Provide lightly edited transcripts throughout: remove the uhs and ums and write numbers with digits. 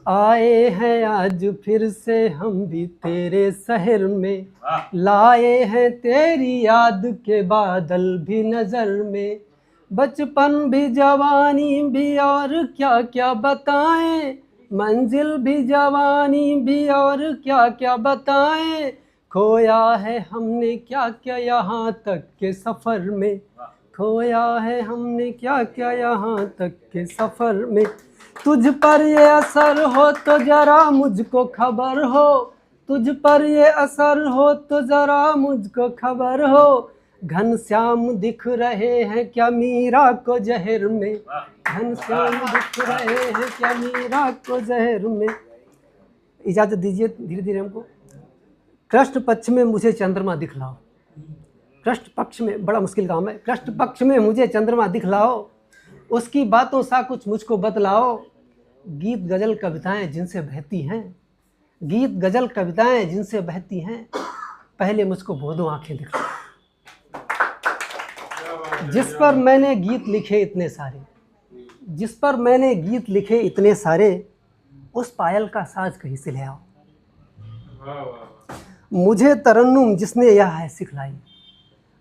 आए हैं आज फिर से हम भी तेरे शहर में, लाए हैं तेरी याद के बादल भी नजर में। बचपन भी जवानी भी और क्या क्या बताएं, मंजिल भी जवानी भी और क्या क्या बताएं। खोया है हमने क्या क्या यहाँ तक के सफ़र में, खोया है हमने क्या क्या यहाँ तक के सफ़र में। तुझ पर ये असर हो तो जरा मुझको खबर हो, तुझ पर ये असर हो तो जरा मुझको खबर हो। घनश्याम दिख रहे हैं क्या मीरा को जहर में, घनश्याम दिख रहे हैं क्या मीरा को जहर में। इजाज़त दीजिए धीरे धीरे हमको। कृष्ण पक्ष में मुझे चंद्रमा दिखलाओ, कृष्ण पक्ष में, बड़ा मुश्किल काम है। कृष्ण पक्ष में मुझे चंद्रमा दिखलाओ, उसकी बातों सा कुछ मुझको बतलाओ। गीत गज़ल कविताएं जिनसे बहती हैं, गीत गज़ल कविताएं जिनसे बहती हैं, पहले मुझको बोधो आंखें दिखलाओ। जिस पर मैंने गीत लिखे इतने सारे, जिस पर मैंने गीत लिखे इतने सारे, उस पायल का साज कहीं से ले आओ। मुझे तरन्नुम जिसने यह है सिखलाई,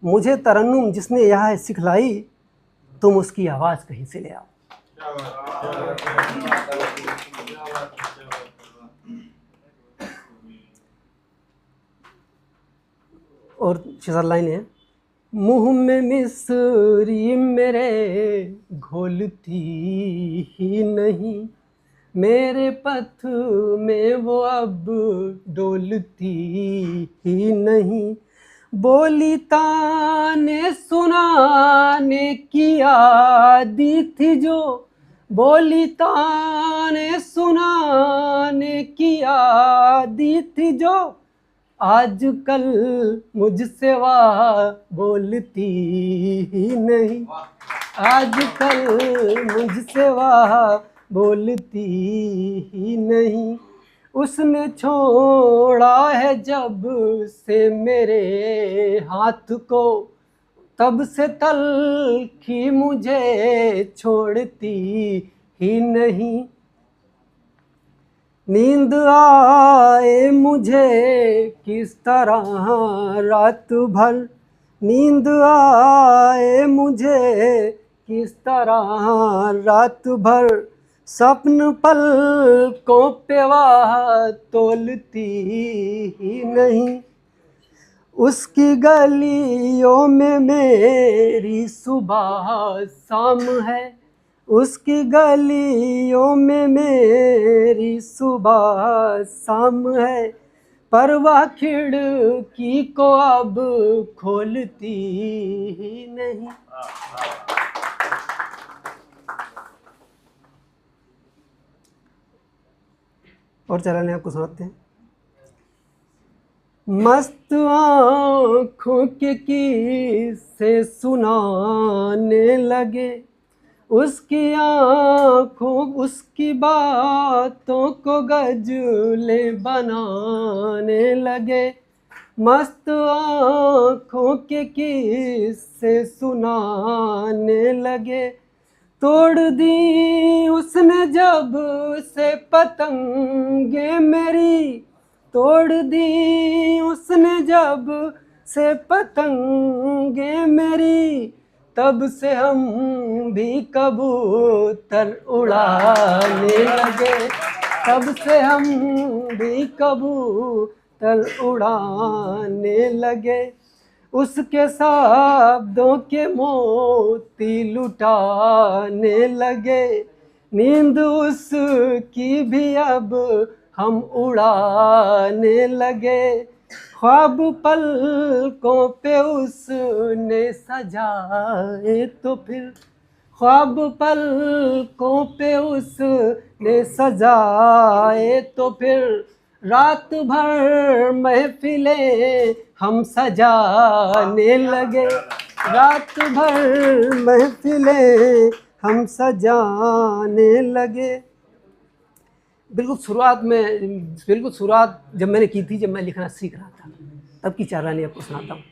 मुझे तरन्नुम जिसने यह है सिखलाई, तुम उसकी आवाज़ कहीं से ले आओ। और 6-7 लाइन है। मुँह में मिस्री मेरे घोलती ही नहीं, मेरे पथ में वो अब डोलती ही नहीं। बोली ताने सुनाने की आदी थी जो, बोली ताने सुनाने की आदी थी जो, आजकल मुझसे वाह बोलती ही नहीं, आजकल मुझसे वाह बोलती ही नहीं। उसने छोड़ा है जब से मेरे हाथ को, तब से तलखी मुझे छोड़ती ही नहीं। नींद आए मुझे किस तरह रात भर, नींद आए मुझे किस तरह रात भर, सपन पलकों पे वाह तोलती ही नहीं। उसकी गलियों में मेरी सुबह शाम है, उसकी गलियों में मेरी सुबह शाम है, पर वह खिड़की को अब खोलती ही नहीं। और चलाने आपको सुनाते हैं। मस्त आँखों के किस्से सुनाने लगे, उसकी आँखों उसकी बातों को गज़लें बनाने लगे। मस्त आँखों के किस्से सुनाने लगे, तोड़ दी उसने जब से पतंगे मेरी, तोड़ दी उसने जब से पतंगे मेरी, तब से हम भी कबूतर उड़ाने लगे, तब से हम भी कबूतर उड़ाने लगे। उसके शब्दों के मोती लुटाने लगे, नींद उसकी भी अब हम उड़ाने लगे। ख्वाब पलकों पे उसने सजाए तो फिर, ख्वाब पलकों पे उसने सजाए तो फिर, रात भर महफिलें हम सजाने लगे, रात भर महफिलें हम सजाने लगे। बिल्कुल शुरुआत जब मैंने की थी, जब मैं लिखना सीख रहा था, तब की 4 लाइनें आपको सुनाता हूँ।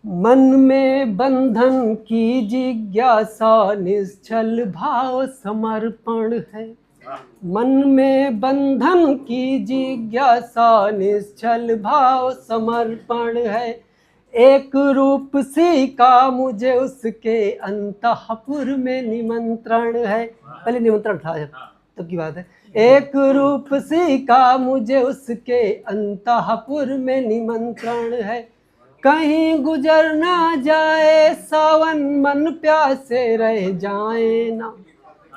मन में बंधन की जिज्ञासा निश्चल भाव समर्पण है, मन में बंधन की जिज्ञासा, निश्चल भाव समर्पण है। एक रूप सी का मुझे उसके अंतःपुर में निमंत्रण है। पहले निमंत्रण था जब, तब की बात है। एक रूप सी का मुझे उसके अंतःपुर में निमंत्रण है। कहीं गुजर ना जाए सावन, मन प्यासे रह जाए ना।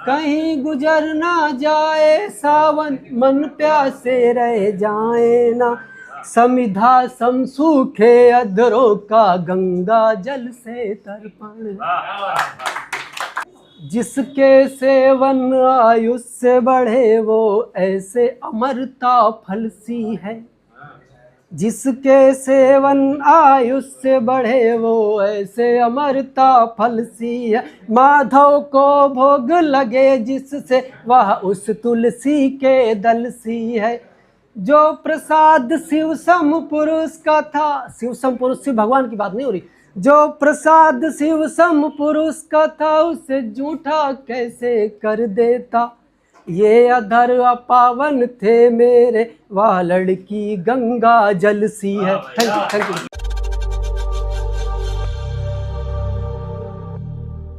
कहीं गुजर ना जाए सावन, मन प्यासे रह जाए ना। समिधा सम सूखे अधरों का, गंगा जल से तर्पण। जिसके सेवन आयुष्य बढ़े, वो ऐसे अमरता फल सी है। जिसके सेवन आयुष्य बढ़े, वो ऐसे अमरता फल सी है। माधव को भोग लगे जिससे, वह उस तुलसी के दल सी है। जो प्रसाद शिव सम पुरुष का था, शिव सम पुरुष, शिव भगवान की बात नहीं हो रही। जो प्रसाद शिव सम पुरुष का था, उसे झूठा कैसे कर देता। ये अधर अपावन थे मेरे, वह लड़की गंगा जल सी है। Thank you, thank you.